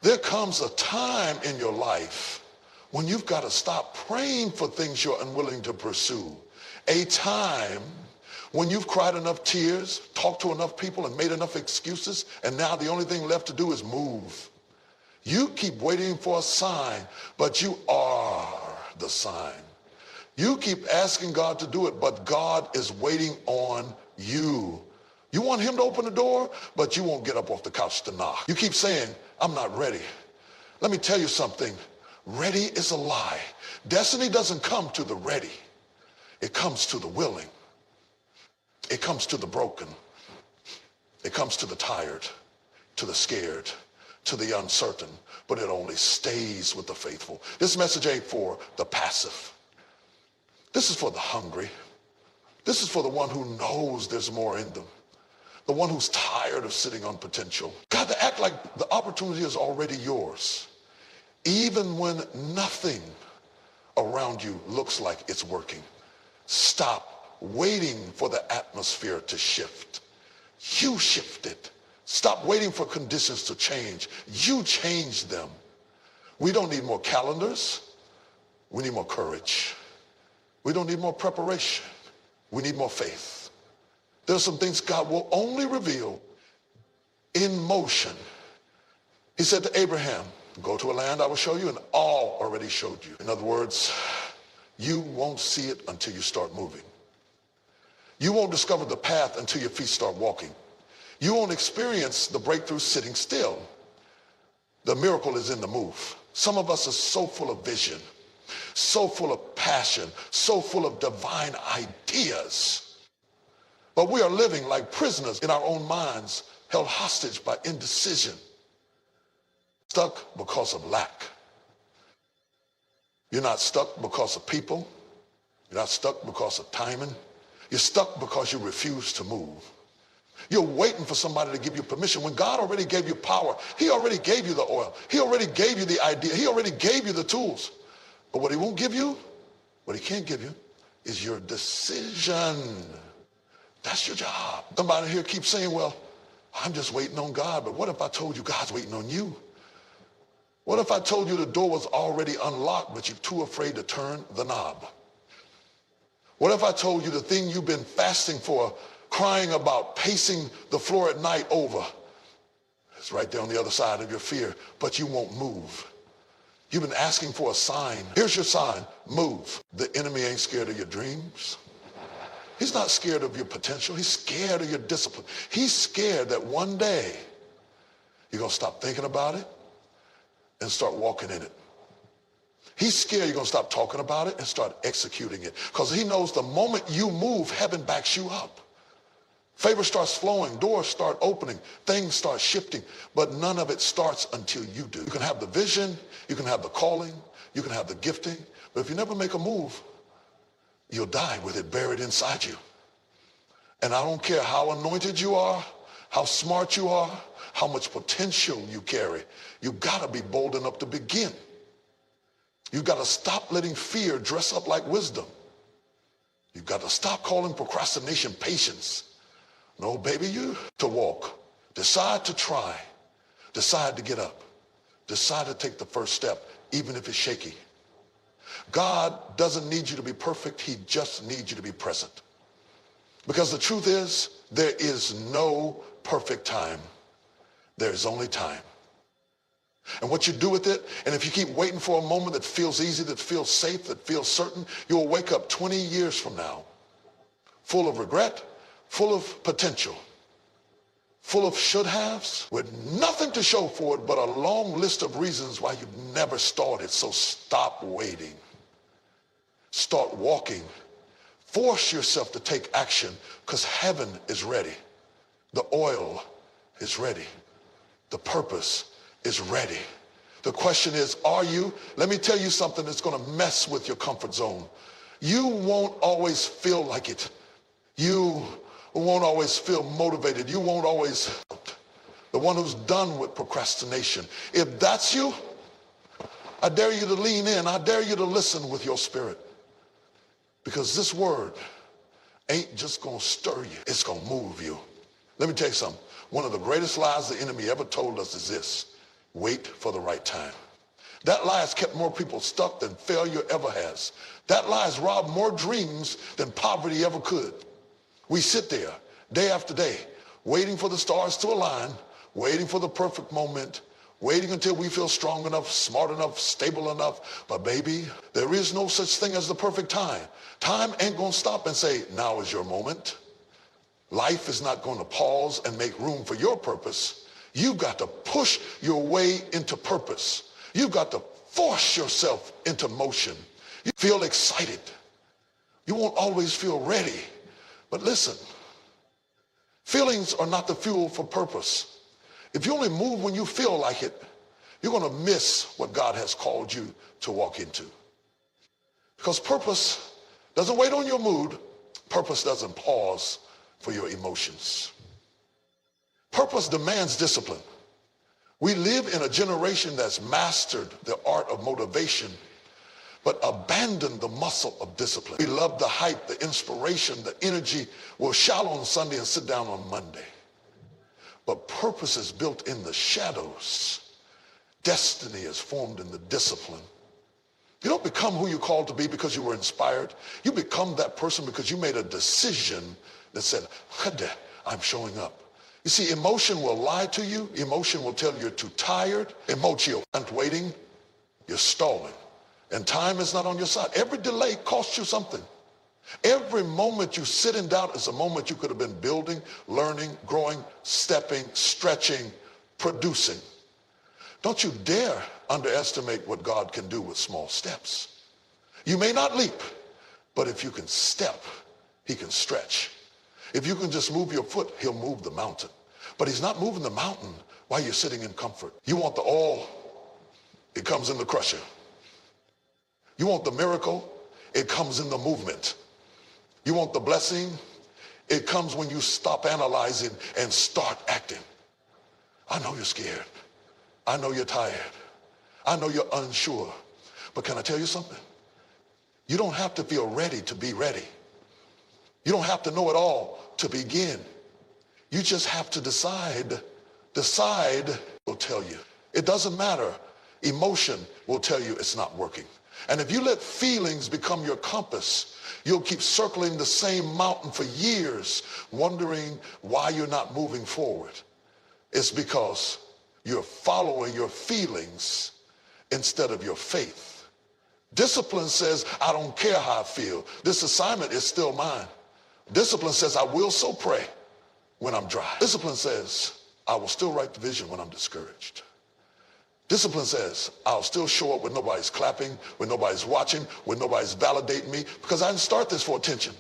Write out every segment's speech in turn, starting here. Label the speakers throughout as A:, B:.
A: There comes a time in your life when you've got to stop praying for things you're unwilling to pursue. A time when you've cried enough tears, talked to enough people, and made enough excuses, and now the only thing left to do is move. You keep waiting for a sign, but you are the sign. You keep asking God to do it, but God is waiting on you. You want him to open the door, but you won't get up off the couch to knock. You keep saying, I'm not ready. Let me tell you something. Ready is a lie. Destiny doesn't come to the ready. It comes to the willing. It comes to the broken. It comes to the tired, to the scared, to the uncertain, but it only stays with the faithful. This message ain't for the passive. This is for the hungry. This is for the one who knows there's more in them. The one who's tired of sitting on potential. Got to act like the opportunity is already yours. Even when nothing around you looks like it's working. Stop waiting for the atmosphere to shift. You shift it. Stop waiting for conditions to change. You change them. We don't need more calendars. We need more courage. We don't need more preparation. We need more faith. There's some things God will only reveal in motion. He said to Abraham, go to a land I will show you, and all already showed you. In other words, you won't see it until you start moving. You won't discover the path until your feet start walking. You won't experience the breakthrough sitting still. The miracle is in the move. Some of us are so full of vision, so full of passion, so full of divine ideas. But we are living like prisoners in our own minds, held hostage by indecision, stuck because of lack. You're not stuck because of people. You're not stuck because of timing. You're stuck because you refuse to move. You're waiting for somebody to give you permission when God already gave you power. He already gave you the oil. He already gave you the idea. He already gave you the tools. But what he won't give you, what he can't give you, is your decision. That's your job. Somebody here keeps saying, well, I'm just waiting on God. But what if I told you God's waiting on you? What if I told you the door was already unlocked, but you're too afraid to turn the knob? What if I told you the thing you've been fasting for, crying about, pacing the floor at night over, it's right there on the other side of your fear, but you won't move? You've been asking for a sign. Here's your sign. Move. The enemy ain't scared of your dreams. He's not scared of your potential. He's scared of your discipline. He's scared that one day you're going to stop thinking about it and start walking in it. He's scared you're going to stop talking about it and start executing it. Because he knows the moment you move, heaven backs you up. Favor starts flowing, doors start opening, things start shifting, but none of it starts until you do. You can have the vision, you can have the calling, you can have the gifting, but if you never make a move, you'll die with it buried inside you. And I don't care how anointed you are, how smart you are, how much potential you carry. You've got to be bold enough to begin. You've got to stop letting fear dress up like wisdom. You've got to stop calling procrastination patience. No, baby, you to walk. Decide to try. Decide to get up. Decide to take the first step, even if it's shaky. God doesn't need you to be perfect. He just needs you to be present. Because the truth is, there is no perfect time. There is only time. And what you do with it, and if you keep waiting for a moment that feels easy, that feels safe, that feels certain, you'll wake up 20 years from now, full of regret, full of potential, full of should-haves, with nothing to show for it but a long list of reasons why you've never started. So stop waiting. Start walking. Force yourself to take action, because heaven is ready. The oil is ready. The purpose is ready. The question is, are you? Let me tell you something that's going to mess with your comfort zone. You won't always feel like it. You won't always feel motivated. You won't always. The one who's done with procrastination. If that's you, I dare you to lean in. I dare you to listen with your spirit. Because this word ain't just going to stir you. It's going to move you. Let me tell you something. One of the greatest lies the enemy ever told us is this: Wait for the right time. That lie has kept more people stuck than failure ever has. That lie has robbed more dreams than poverty ever could. We sit there day after day, waiting for the stars to align, waiting for the perfect moment, waiting until we feel strong enough, smart enough, stable enough. But baby, there is no such thing as the perfect time. Time ain't gonna stop and say, now is your moment. Life is not gonna pause and make room for your purpose. You've got to push your way into purpose. You've got to force yourself into motion. You feel excited. You won't always feel ready. But listen, feelings are not the fuel for purpose. If you only move when you feel like it, you're going to miss what God has called you to walk into. Because purpose doesn't wait on your mood. Purpose doesn't pause for your emotions. Purpose demands discipline. We live in a generation that's mastered the art of motivation, but abandoned the muscle of discipline. We love the hype, the inspiration, the energy. We'll shout on Sunday and sit down on Monday. But purpose is built in the shadows. Destiny is formed in the discipline. You don't become who you're called to be because you were inspired. You become that person because you made a decision that said, I'm showing up. You see, emotion will lie to you. Emotion will tell you you're too tired. Emotion aren't waiting. You're stalling. And time is not on your side. Every delay costs you something. Every moment you sit in doubt is a moment you could have been building, learning, growing, stepping, stretching, producing. Don't you dare underestimate what God can do with small steps. You may not leap, but if you can step, he can stretch. If you can just move your foot, he'll move the mountain. But he's not moving the mountain while you're sitting in comfort. You want the oil, it comes in the crusher. You want the miracle, it comes in the movement. You want the blessing, it comes when you stop analyzing and start acting. I know you're scared. I know you're tired. I know you're unsure. But can I tell you something? You don't have to feel ready to be ready. You don't have to know it all to begin. You just have to decide. Decide will tell you. It doesn't matter. Emotion will tell you it's not working. And if you let feelings become your compass, you'll keep circling the same mountain for years, wondering why you're not moving forward. It's because you're following your feelings instead of your faith. Discipline says, I don't care how I feel. This assignment is still mine. Discipline says, I will so pray when I'm dry. Discipline says, I will still write the vision when I'm discouraged. Discipline says, I'll still show up when nobody's clapping, when nobody's watching, when nobody's validating me, because I didn't start this for attention.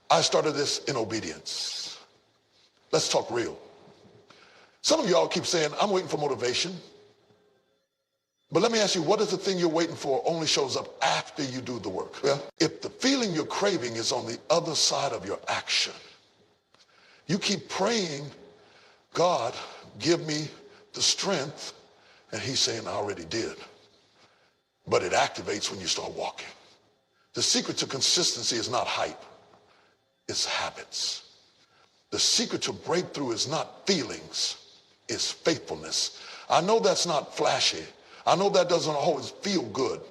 A: I started this in obedience. Let's talk real. Some of y'all keep saying, I'm waiting for motivation. But let me ask you, what is the thing you're waiting for only shows up after you do the work? Well, if the feeling you're craving is on the other side of your action, you keep praying, God, give me the strength. And he's saying, I already did. But it activates when you start walking. The secret to consistency is not hype. It's habits. The secret to breakthrough is not feelings. It's faithfulness. I know that's not flashy. I know that doesn't always feel good.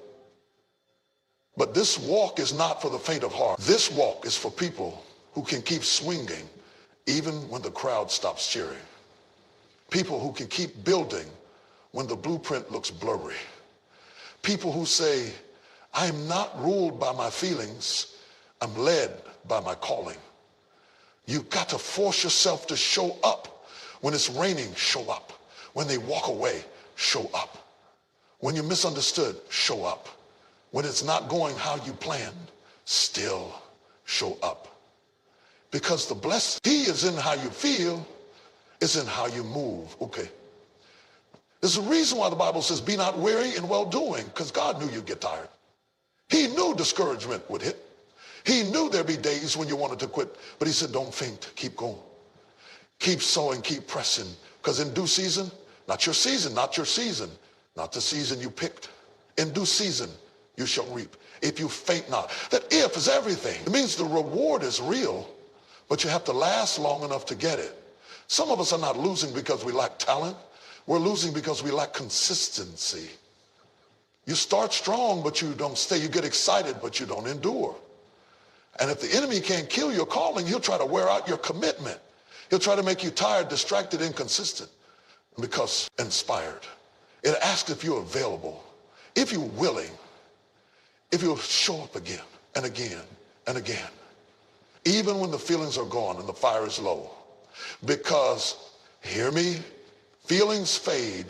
A: But this walk is not for the faint of heart. This walk is for people who can keep swinging even when the crowd stops cheering. People who can keep building when the blueprint looks blurry. People who say, I'm not ruled by my feelings, I'm led by my calling. You've got to force yourself to show up. When it's raining, show up. When they walk away, show up. When you're misunderstood, show up. When it's not going how you planned, still show up. Because the blessing is in how you feel, it's in how you move. Okay. There's a reason why the Bible says, be not weary in well-doing, because God knew you'd get tired. He knew discouragement would hit. He knew there'd be days when you wanted to quit, but he said, don't faint, keep going. Keep sowing, keep pressing, because in due season, not your season, not your season, not the season you picked. In due season, you shall reap. If you faint not. That if is everything. It means the reward is real, but you have to last long enough to get it. Some of us are not losing because we lack talent. We're losing because we lack consistency. You start strong, but you don't stay. You get excited, but you don't endure. And if the enemy can't kill your calling, he'll try to wear out your commitment. He'll try to make you tired, distracted, inconsistent, because inspired. It asks if you're available, if you're willing, if you'll show up again and again and again, even when the feelings are gone and the fire is low. Because, hear me, feelings fade,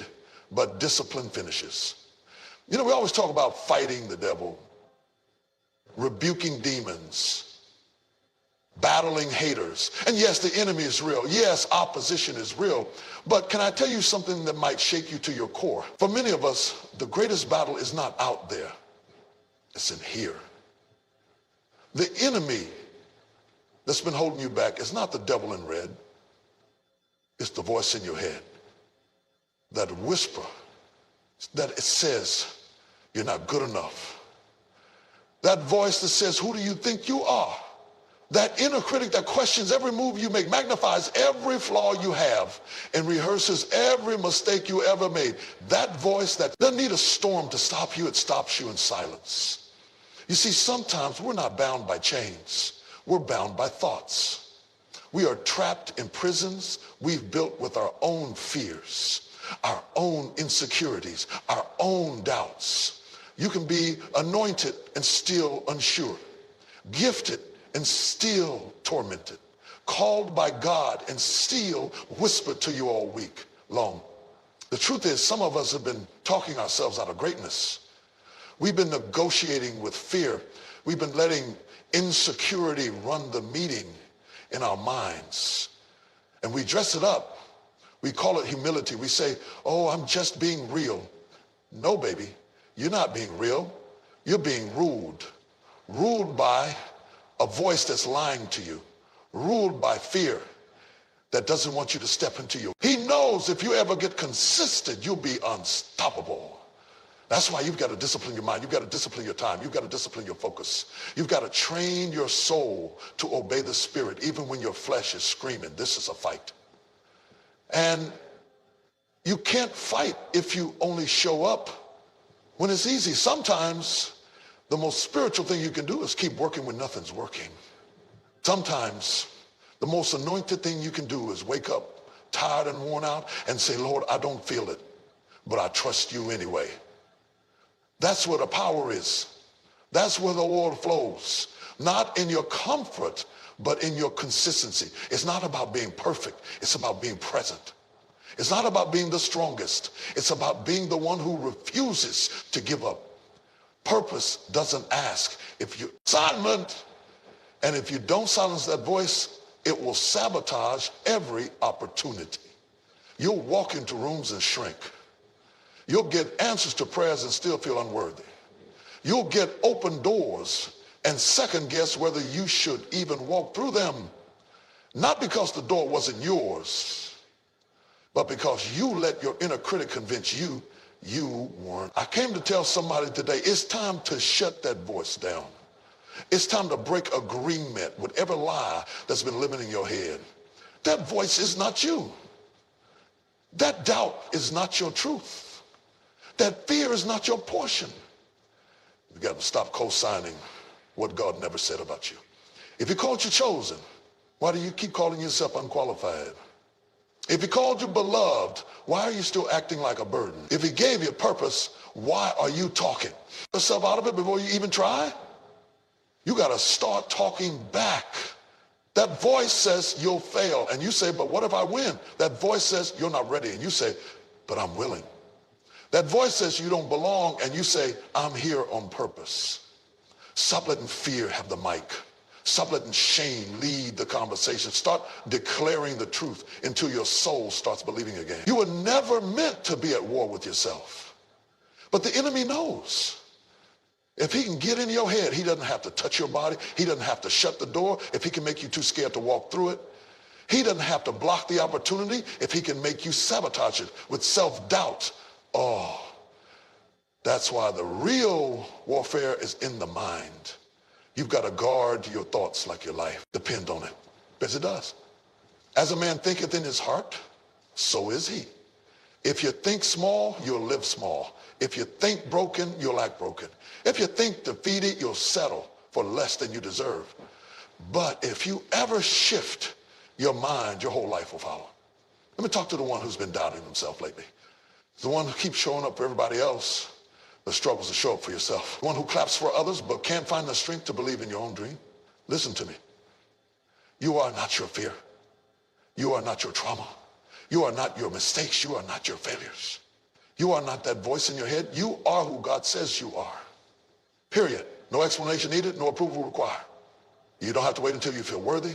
A: but discipline finishes. You know, we always talk about fighting the devil, rebuking demons, battling haters. And yes, the enemy is real. Yes, opposition is real. But can I tell you something that might shake you to your core? For many of us, the greatest battle is not out there. It's in here. The enemy that's been holding you back is not the devil in red. It's the voice in your head. That whisper that it says, you're not good enough. That voice that says, who do you think you are? That inner critic that questions every move you make, magnifies every flaw you have, and rehearses every mistake you ever made. That voice that doesn't need a storm to stop you, it stops you in silence. You see, sometimes we're not bound by chains. We're bound by thoughts. We are trapped in prisons we've built with our own fears, our own insecurities, our own doubts. You can be anointed and still unsure, gifted and still tormented, called by God and still whispered to you all week long. The truth is, some of us have been talking ourselves out of greatness. We've been negotiating with fear. We've been letting insecurity run the meeting in our minds. And we dress it up. We call it humility. We say, oh, I'm just being real. No, baby, you're not being real. You're being ruled. Ruled by a voice that's lying to you. Ruled by fear that doesn't want you to step into you. He knows if you ever get consistent, you'll be unstoppable. That's why you've got to discipline your mind. You've got to discipline your time. You've got to discipline your focus. You've got to train your soul to obey the Spirit, even when your flesh is screaming, this is a fight. And you can't fight if you only show up when it's easy. Sometimes the most spiritual thing you can do is keep working when nothing's working. Sometimes the most anointed thing you can do is wake up tired and worn out and say, Lord, I don't feel it, but I trust you anyway. That's where the power is. That's where the oil flows. Not in your comfort, but in your consistency. It's not about being perfect. It's about being present. It's not about being the strongest. It's about being the one who refuses to give up. Purpose doesn't ask if you assignment, and if you don't silence that voice, it will sabotage every opportunity. You'll walk into rooms and shrink. You'll get answers to prayers and still feel unworthy. You'll get open doors and second guess whether you should even walk through them. Not because the door wasn't yours, but because you let your inner critic convince you you weren't. I came to tell somebody today, it's time to shut that voice down. It's time to break agreement with every lie that's been living in your head. That voice is not you. That doubt is not your truth. That fear is not your portion. You got to stop co-signing what God never said about you. If he called you chosen, why do you keep calling yourself unqualified? If he called you beloved, why are you still acting like a burden? If he gave you purpose, why are you talking yourself out of it before you even try? You got to start talking back. That voice says you'll fail. And you say, but what if I win? That voice says you're not ready. And you say, but I'm willing. That voice says you don't belong, and you say, I'm here on purpose. Stop letting fear have the mic. Stop letting shame lead the conversation. Start declaring the truth until your soul starts believing again. You were never meant to be at war with yourself. But the enemy knows. If he can get in your head, he doesn't have to touch your body. He doesn't have to shut the door if he can make you too scared to walk through it. He doesn't have to block the opportunity if he can make you sabotage it with self-doubt. Oh, that's why the real warfare is in the mind. You've got to guard your thoughts like your life. Depend on it, because it does. As a man thinketh in his heart, so is he. If you think small, you'll live small. If you think broken, you'll act broken. If you think defeated, you'll settle for less than you deserve. But if you ever shift your mind, your whole life will follow. Let me talk to the one who's been doubting himself lately. The one who keeps showing up for everybody else, but struggles to show up for yourself. The one who claps for others, but can't find the strength to believe in your own dream. Listen to me. You are not your fear. You are not your trauma. You are not your mistakes. You are not your failures. You are not that voice in your head. You are who God says you are. Period. No explanation needed, no approval required. You don't have to wait until you feel worthy.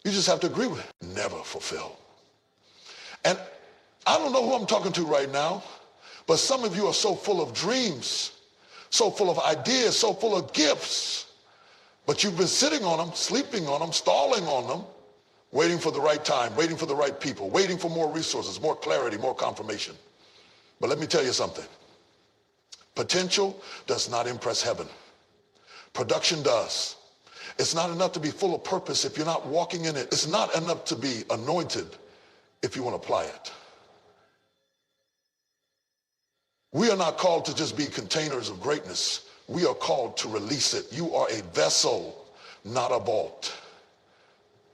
A: You just have to agree with it. Never fulfilled. And I don't know who I'm talking to right now, but some of you are so full of dreams, so full of ideas, so full of gifts, but you've been sitting on them, sleeping on them, stalling on them, waiting for the right time, waiting for the right people, waiting for more resources, more clarity, more confirmation. But let me tell you something. Potential does not impress heaven. Production does. It's not enough to be full of purpose if you're not walking in it. It's not enough to be anointed if you want to apply it. We are not called to just be containers of greatness. We are called to release it. You are a vessel, not a vault.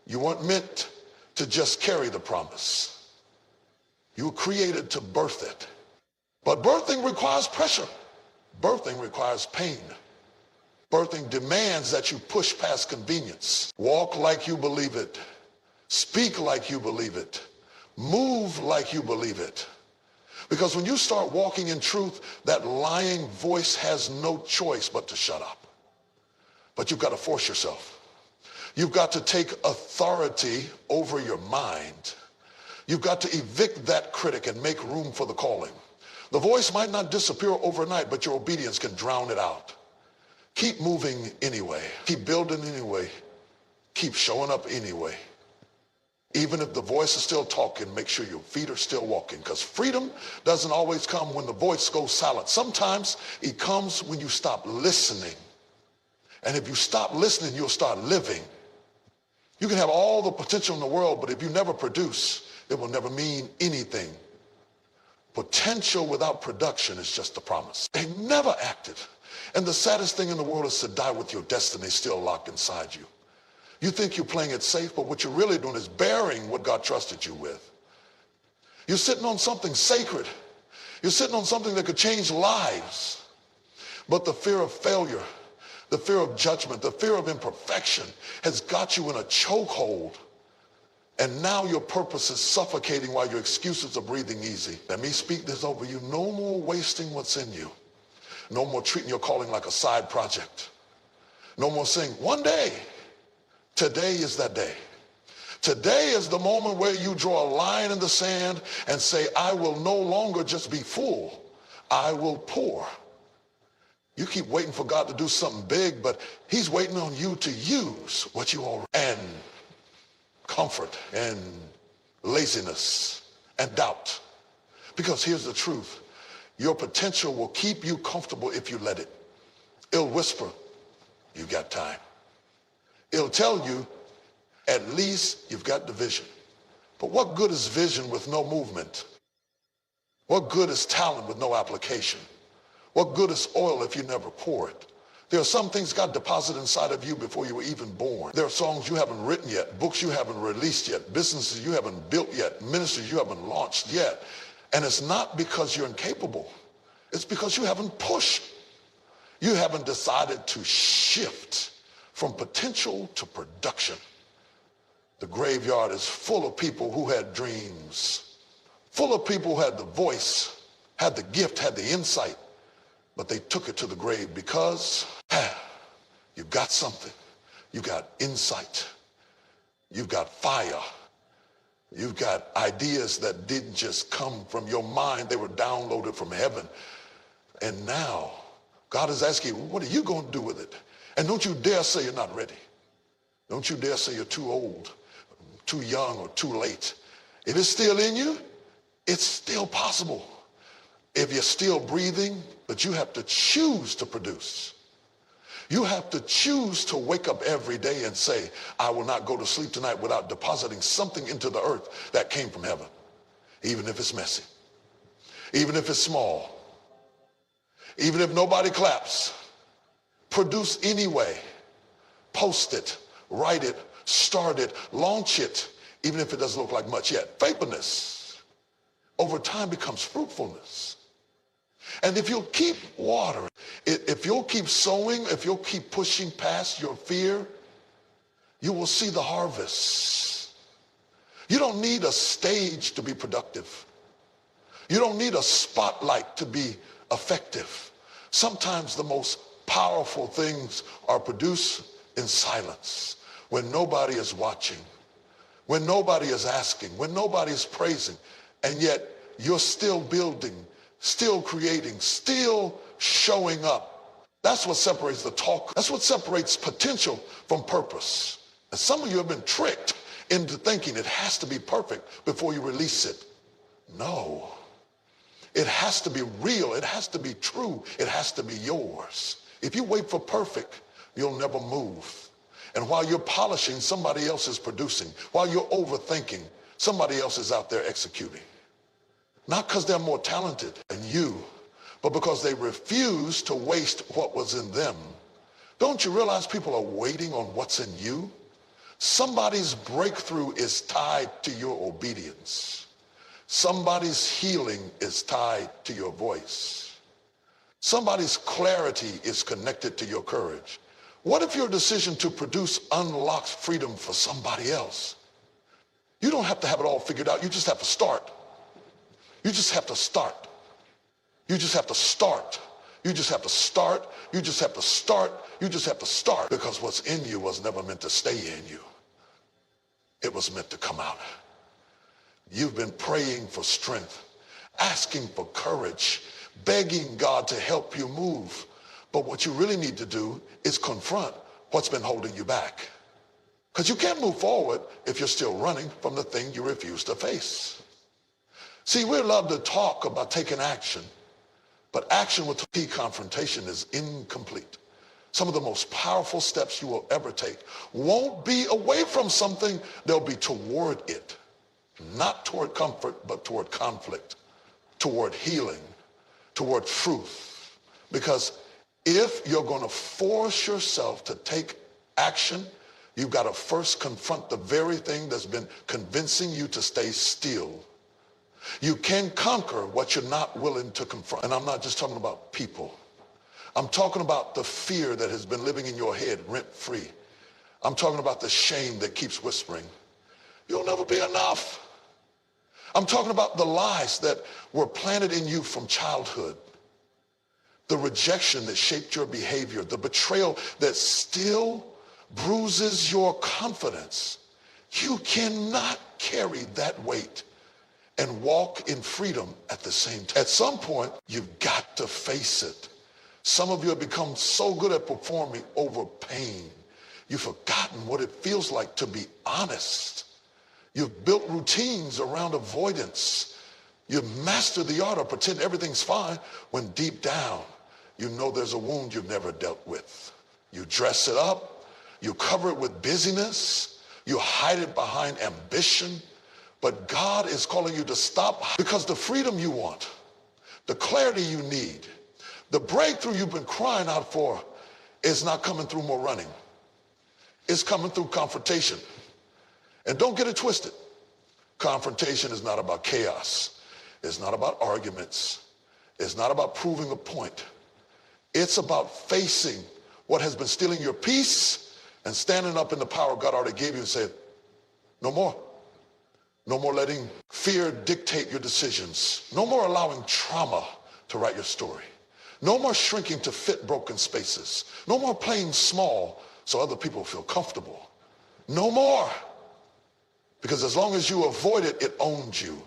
A: You weren't meant to just carry the promise. You were created to birth it. But birthing requires pressure. Birthing requires pain. Birthing demands that you push past convenience. Walk like you believe it. Speak like you believe it. Move like you believe it. Because when you start walking in truth, that lying voice has no choice but to shut up. But you've got to force yourself. You've got to take authority over your mind. You've got to evict that critic and make room for the calling. The voice might not disappear overnight, but your obedience can drown it out. Keep moving anyway. Keep building anyway. Keep showing up anyway. Even if the voice is still talking, make sure your feet are still walking, because freedom doesn't always come when the voice goes silent. Sometimes it comes when you stop listening. And if you stop listening, you'll start living. You can have all the potential in the world, but if you never produce, it will never mean anything. Potential without production is just a promise. They never acted. And the saddest thing in the world is to die with your destiny still locked inside you. You think you're playing it safe, but what you're really doing is bearing what God trusted you with. You're sitting on something sacred. You're sitting on something that could change lives. But the fear of failure, the fear of judgment, the fear of imperfection has got you in a chokehold. And now your purpose is suffocating while your excuses are breathing easy. Let me speak this over you. No more wasting what's in you. No more treating your calling like a side project. No more saying, one day. Today is that day. Today is the moment where you draw a line in the sand and say, I will no longer just be full. I will pour. You keep waiting for God to do something big, but he's waiting on you to use what you already, and comfort and laziness and doubt. Because here's the truth. Your potential will keep you comfortable if you let it. It'll whisper, you got time. It'll tell you, at least you've got the vision. But what good is vision with no movement? What good is talent with no application? What good is oil if you never pour it? There are some things God deposited inside of you before you were even born. There are songs you haven't written yet, books you haven't released yet, businesses you haven't built yet, ministries you haven't launched yet. And it's not because you're incapable. It's because you haven't pushed. You haven't decided to shift from potential to production. The graveyard is full of people who had dreams, full of people who had the voice, had the gift, had the insight, but they took it to the grave because you got something. You got insight. You've got fire. You've got ideas that didn't just come from your mind. They were downloaded from heaven. And now God is asking you, what are you going to do with it? And don't you dare say you're not ready. Don't you dare say you're too old, too young, or too late. If it's still in you, it's still possible. If you're still breathing, but you have to choose to produce. You have to choose to wake up every day and say, I will not go to sleep tonight without depositing something into the earth that came from heaven. even if it's messy, even if it's small, even if nobody claps. Produce anyway. Post it, write it, start it, launch it, even if it doesn't look like much yet. Faithfulness over time becomes fruitfulness. And if you'll keep watering, if you'll keep sowing, if you'll keep pushing past your fear, you will see the harvest. You don't need a stage to be productive. You don't need a spotlight to be effective. Sometimes the most powerful things are produced in silence, when nobody is watching, when nobody is asking, when nobody is praising, and yet you're still building, still creating, still showing up. That's what separates the talk. That's what separates potential from purpose. And some of you have been tricked into thinking it has to be perfect before you release it. No. It has to be real. It has to be true. It has to be yours. If you wait for perfect, you'll never move. And while you're polishing, somebody else is producing. While you're overthinking, somebody else is out there executing. Not because they're more talented than you, but because they refuse to waste what was in them. Don't you realize people are waiting on what's in you? Somebody's breakthrough is tied to your obedience. Somebody's healing is tied to your voice. Somebody's clarity is connected to your courage. What if your decision to produce unlocks freedom for somebody else? You don't have to have it all figured out. You just have to start. You just have to start. You just have to start. You just have to start. You just have to start. You just have to start. Because what's in you was never meant to stay in you. It was meant to come out. You've been praying for strength, asking for courage, begging God to help you move. But what you really need to do is confront what's been holding you back. Because you can't move forward if you're still running from the thing you refuse to face. See, we love to talk about taking action, but action with confrontation is incomplete. Some of the most powerful steps you will ever take won't be away from something, they'll be toward it. Not toward comfort, but toward conflict, toward healing, toward truth. Because if you're going to force yourself to take action, you've got to first confront the very thing that's been convincing you to stay still. You can conquer what you're not willing to confront. And I'm not just talking about people. I'm talking about the fear that has been living in your head rent-free. I'm talking about the shame that keeps whispering, you'll never be enough. I'm talking about the lies that were planted in you from childhood, the rejection that shaped your behavior, the betrayal that still bruises your confidence. You cannot carry that weight and walk in freedom at the same time. At some point, you've got to face it. Some of you have become so good at performing over pain. You've forgotten what it feels like to be honest. You've built routines around avoidance. You've mastered the art of pretending everything's fine when deep down, you know there's a wound you've never dealt with. You dress it up. You cover it with busyness. You hide it behind ambition. But God is calling you to stop, because the freedom you want, the clarity you need, the breakthrough you've been crying out for is not coming through more running. It's coming through confrontation. And don't get it twisted. Confrontation is not about chaos. It's not about arguments. It's not about proving a point. It's about facing what has been stealing your peace and standing up in the power God already gave you and saying, no more. No more letting fear dictate your decisions. No more allowing trauma to write your story. No more shrinking to fit broken spaces. No more playing small so other people feel comfortable. No more. Because as long as you avoid it, it owns you.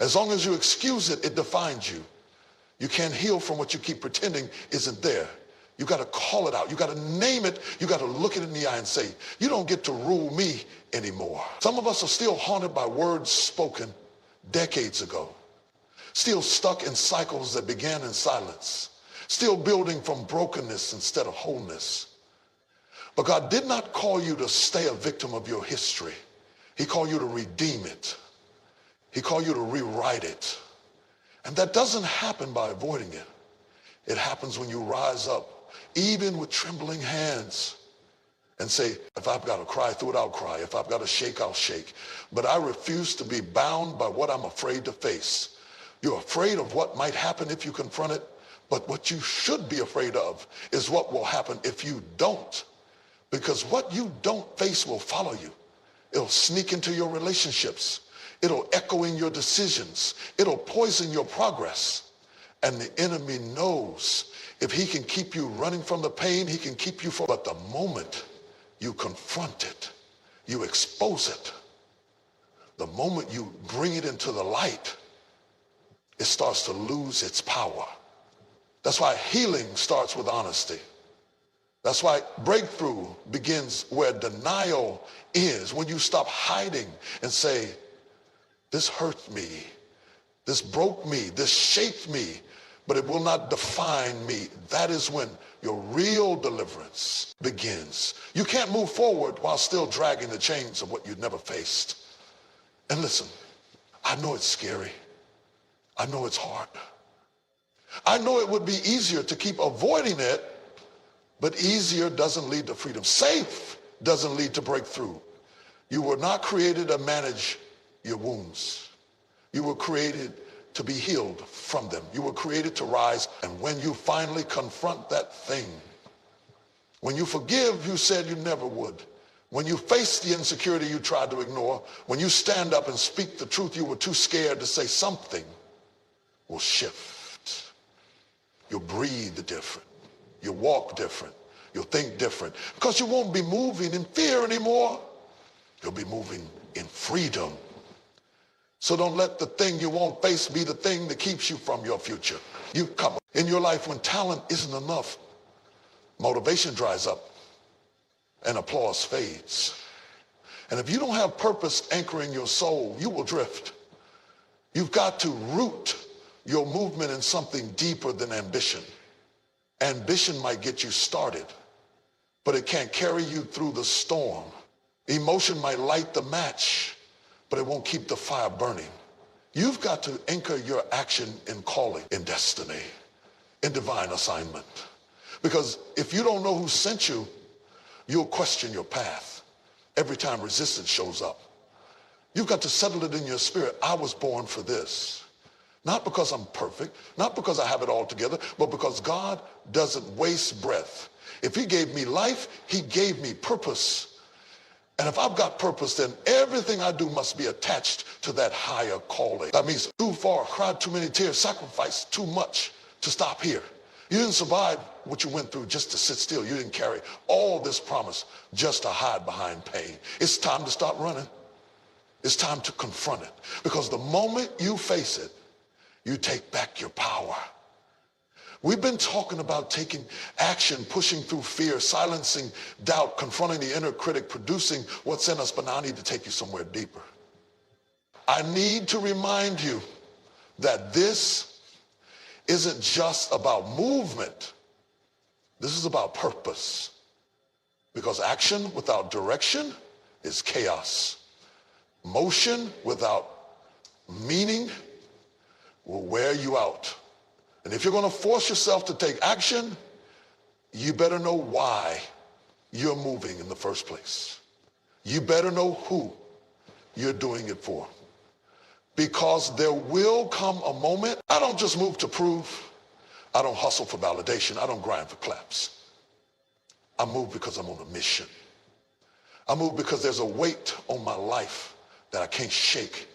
A: As long as you excuse it, it defines you. You can't heal from what you keep pretending isn't there. You got to call it out. You got to name it. You got to look it in the eye and say, you don't get to rule me anymore. Some of us are still haunted by words spoken decades ago. Still stuck in cycles that began in silence. Still building from brokenness instead of wholeness. But God did not call you to stay a victim of your history. He called you to redeem it. He called you to rewrite it. And that doesn't happen by avoiding it. It happens when you rise up, even with trembling hands, and say, if I've got to cry through it, I'll cry. If I've got to shake, I'll shake. But I refuse to be bound by what I'm afraid to face. You're afraid of what might happen if you confront it, but what you should be afraid of is what will happen if you don't. Because what you don't face will follow you. It'll sneak into your relationships. It'll echo in your decisions. It'll poison your progress. And the enemy knows if he can keep you running from the pain, he can keep you from. But the moment you confront it, you expose it, the moment you bring it into the light, it starts to lose its power. That's why healing starts with honesty. That's why breakthrough begins where denial is. When you stop hiding and say, this hurt me, this broke me, this shaped me, but it will not define me. That is when your real deliverance begins. You can't move forward while still dragging the chains of what you'd never faced. And listen, I know it's scary. I know it's hard. I know it would be easier to keep avoiding it, but easier doesn't lead to freedom. Safe doesn't lead to breakthrough. You were not created to manage your wounds. You were created to be healed from them. You were created to rise. And when you finally confront that thing, when you forgive, you said you never would. When you face the insecurity you tried to ignore, when you stand up and speak the truth you were too scared to say, something will shift. You'll breathe different. You'll walk different. You'll think different. Because you won't be moving in fear anymore. You'll be moving in freedom. So don't let the thing you won't face be the thing that keeps you from your future. You come in your life when talent isn't enough, motivation dries up and applause fades. And if you don't have purpose anchoring your soul, you will drift. You've got to root your movement in something deeper than ambition. Ambition might get you started, but it can't carry you through the storm. Emotion might light the match, but it won't keep the fire burning. You've got to anchor your action in calling, in destiny, in divine assignment. Because if you don't know who sent you, you'll question your path every time resistance shows up. You've got to settle it in your spirit. I was born for this. Not because I'm perfect, not because I have it all together, but because God doesn't waste breath. If he gave me life, he gave me purpose. And if I've got purpose, then everything I do must be attached to that higher calling. That means too far, cried too many tears, sacrificed too much to stop here. You didn't survive what you went through just to sit still. You didn't carry all this promise just to hide behind pain. It's time to stop running. It's time to confront it. Because the moment you face it, you take back your power. We've been talking about taking action, pushing through fear, silencing doubt, confronting the inner critic, producing what's in us, but now I need to take you somewhere deeper. I need to remind you that this isn't just about movement. This is about purpose. Because action without direction is chaos. Motion without meaning will wear you out. And if you're going to force yourself to take action, you better know why you're moving in the first place. You better know who you're doing it for. Because there will come a moment. I don't just move to prove. I don't hustle for validation. I don't grind for claps. I move because I'm on a mission. I move because there's a weight on my life that I can't shake.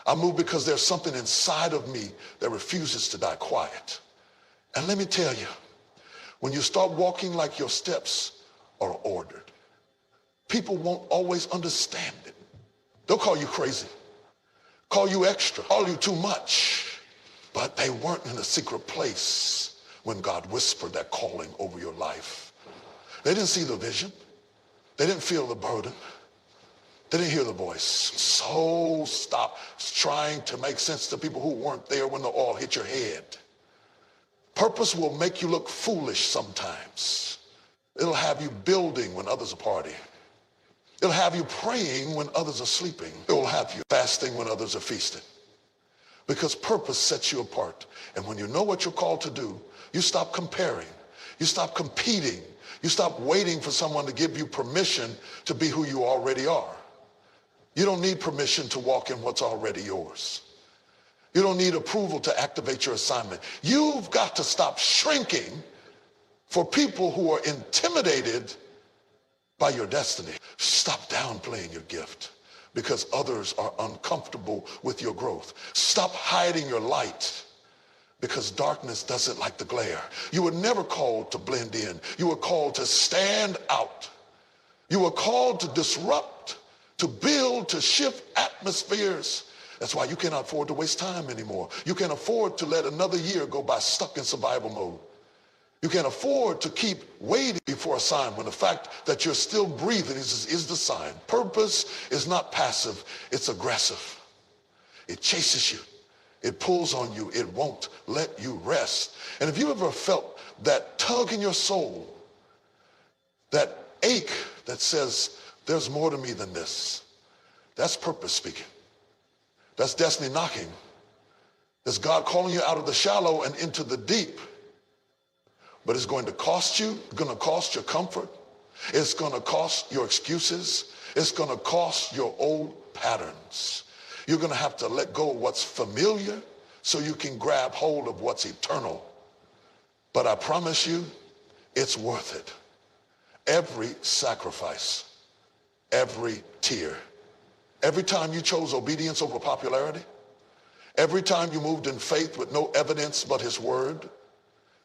A: I move because there's something inside of me that refuses to die quiet. And let me tell you, when you start walking like your steps are ordered, people won't always understand it. They'll call you crazy, call you extra, call you too much. But they weren't in a secret place when God whispered that calling over your life. They didn't see the vision. They didn't feel the burden. They didn't hear the voice. So stop trying to make sense to people who weren't there when the oil hit your head. Purpose will make you look foolish sometimes. It'll have you building when others are partying. It'll have you praying when others are sleeping. It will have you fasting when others are feasting. because purpose sets you apart. And when you know what you're called to do, you stop comparing. You stop competing. You stop waiting for someone to give you permission to be who you already are. You don't need permission to walk in what's already yours. You don't need approval to activate your assignment. You've got to stop shrinking for people who are intimidated by your destiny. Stop downplaying your gift because others are uncomfortable with your growth. Stop hiding your light because darkness doesn't like the glare. You were never called to blend in. You were called to stand out. You were called to disrupt, to build, to shift atmospheres. That's why you cannot afford to waste time anymore. You can't afford to let another year go by stuck in survival mode. You can't afford to keep waiting for a sign when the fact that you're still breathing is the sign. Purpose is not passive, it's aggressive. It chases you. It pulls on you. It won't let you rest. And if you ever felt that tug in your soul, that ache that says, there's more to me than this, that's purpose speaking. That's destiny knocking. That's God calling you out of the shallow and into the deep. But it's going to cost you. It's going to cost your comfort. It's going to cost your excuses. It's going to cost your old patterns. You're going to have to let go of what's familiar so you can grab hold of what's eternal. But I promise you, it's worth it. Every sacrifice, every tear, every time you chose obedience over popularity, every time you moved in faith with no evidence but his word,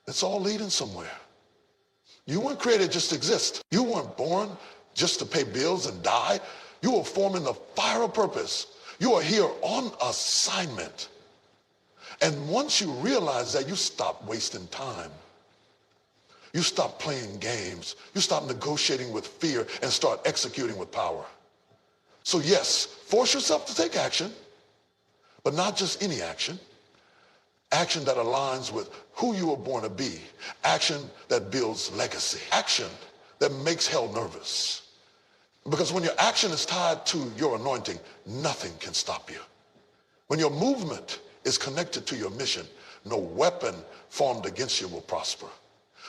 A: it's all leading somewhere. You weren't created just to exist. You weren't born just to pay bills and die. You were formed in the fire of purpose. You are here on assignment. And once you realize that, you stop wasting time. You stop playing games. You stop negotiating with fear and start executing with power. So yes, force yourself to take action, but not just any action. Action that aligns with who you were born to be. Action that builds legacy. Action that makes hell nervous. Because when your action is tied to your anointing, nothing can stop you. When your movement is connected to your mission, no weapon formed against you will prosper.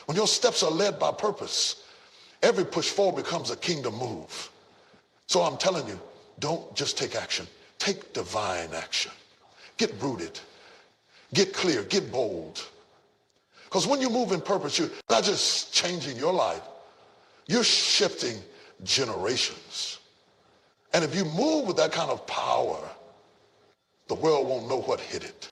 A: When your steps are led by purpose, every push forward becomes a kingdom move. So I'm telling you, don't just take action. Take divine action. Get rooted. Get clear. Get bold. Because when you move in purpose, you're not just changing your life. You're shifting generations. And if you move with that kind of power, the world won't know what hit it.